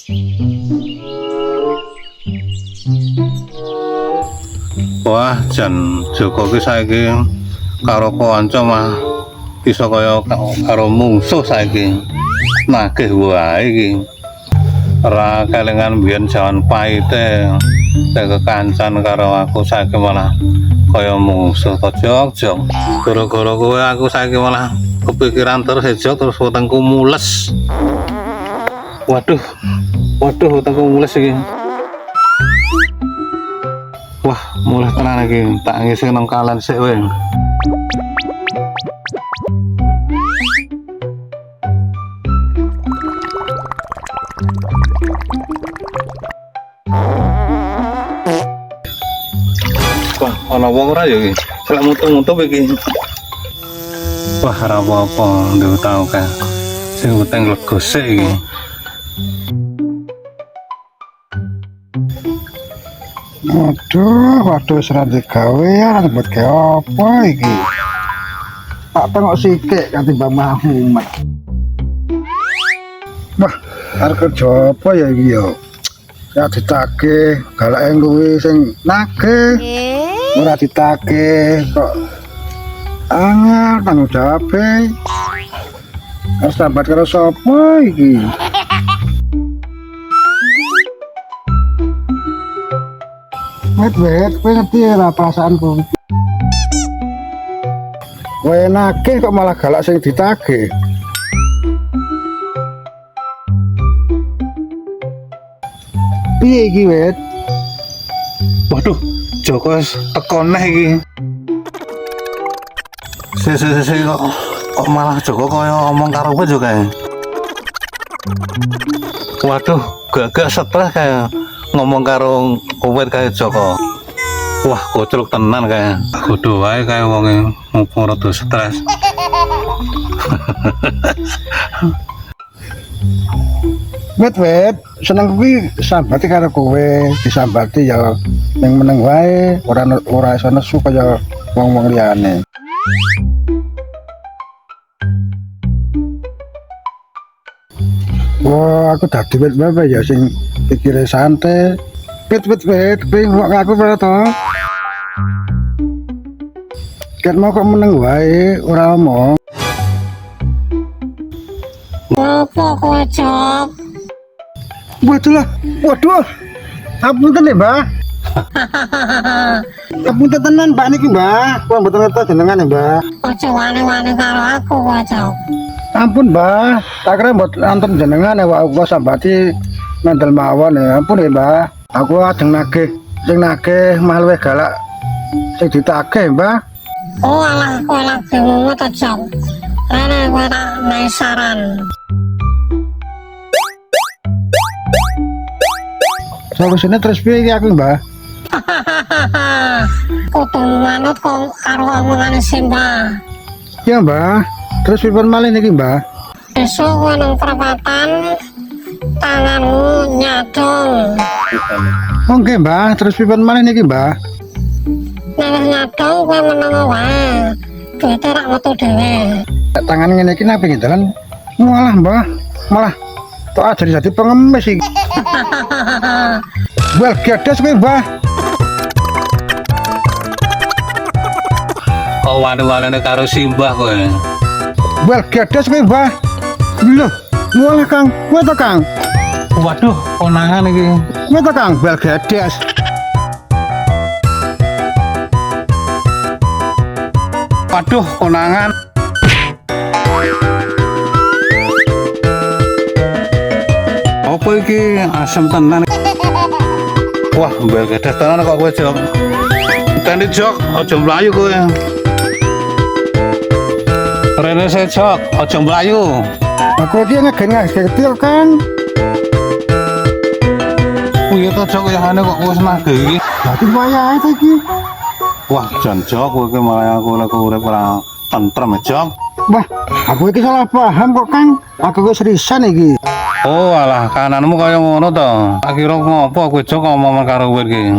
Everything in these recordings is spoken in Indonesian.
Wah, jan Joko ki saiki karo kanca mah iso kaya karo mungsuh saiki. Nagih wae iki. Ora kelingan biyen jaman pahite kekancan karo aku saiki malah kaya mungsuh to Jog. Gara-gara kowe aku saiki malah kepikiran terus Jog, terus wetengku mules. Waduh, wetengku mules iki. Wah, mulai tenan lagi, tak ngisi nang kalan sik wae. Wah, ana wong ora ya iki? Selak mutu-mutu iki. Wah, ora apa-apa, ndek tau kan. Sing penting lega sik iki. Waduh, serat gawean buat kayak apa iki? Tak tengok sikik kanthi Mbak Muhammad. Wah, arep kerja apa ya iki ya? Ya ditagih, galake kuwi sing nagih. Ora ditagih kok angel tanggung jawabe. Harus sambat karo sapa iki? Wet, kowe ngerti ya perasaanku. Kowe nagih kok malah galak sing ditagih. Piye iki, Wet? Waduh, Joko teko neh iki. Si kok malah Joko kaya ngomong karo kowe yo kae. Waduh, gak stres kayak ngomong karo kowe kae Joko. Wah, kocruk tenan kae. Kudu wae kae wonge mumpung rada stres. Wet, seneng kuwi sambati karo kowe, disambati ya ning meneng wae, ora iso nesu kaya wong-wong liyane. Wah, aku dadi wet bae ya sing pikire santai. Wet, ngok aku ora to. Ket mau kok meneng wae, ora omong. Apa kowe, Jok? Waduh. Apunten ya, Mbah. Apunten tenan, Mbak niki, Mbah. Kok mboten ngerti jenengan ya, Mbah. Ojo wani-wani karo aku kowe, Jok. Ampun, Mbah. Tak kira mbot anten jenengan ya, aku sambati nandel mawon ya. Ampun ya, Mbah. Aku ajeng nagih, sing nagih malah luwih galak sing ditagih, Mbah. Oh, alah kowe lagi ngono to, Jok. Rene kowe tak nai saran. Solusine terus piye iki aku, Mbah? Kudu manut kok karo omongane si Mbah. Ya, Mbah. Terus pripun malih niki, Mbah? Besok kowe nang perapatan tanganmu nyadong. Oh, nggih, Mbah. Terus pripun malih niki, Mbah? Nek nyadong kowe meneng wae. Duite rak metu dhewe. Tangan ngene iki nang pinggir dalan. Malah, Mbah. Malah tok jadi pengemis iki. Well, gedes kowe, Mbah. Kok wani-wanine karo simbah kowe. Well, gedes kowe, Mbah. Lho, malah Kang. Kowe to, Kang? Waduh, konangan iki. Kowe to, Kang? Well, gedes. Waduh, konangan. Apa iki asem tenan. Wah, mbel gedes tenan kok kowe, Jok. Tani Jok, aja mlayu kowe. Rene se Jok, aja mlayu. Aku iki ngegen Kang. Kuwi to Jok yane kok wis nagih iki. Dadi wayahe to iki. Wah, jan Jok kowe iki malah aku urip ora tentrem, Jok. Wah, aku iki salah paham kok, Kang. Aku wis risan iki. Oh, alah kananmu kaya ngono to. Tak kira ngopo kowe Jok ngomong karo kowe iki.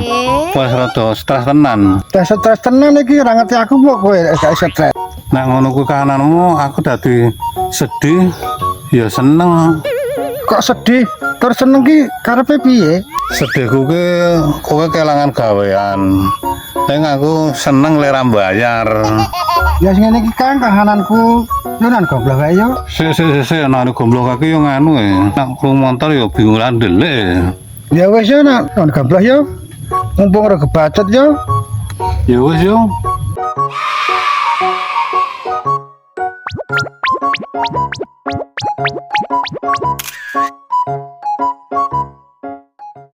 Wis rada stres tenan. Stres tenan iki ora ngerti aku kok kowe gak stres. Nah ngono kuwi kananmu aku dadi sedih ya seneng. Kok sedih? Tur seneng ki karepe piye? Sedihku ki kowe kelangan gawean. Ning aku seneng lera bayar. Ya sing ngene iki Kang kahananku yo nan goblok ae yo. Sik ana goblok aku yo nganu nak krung motor yo bingung lan ndelik. Ya wis yo nan goblok yo. Mumpung ora kebacet yo. Ya wis yo.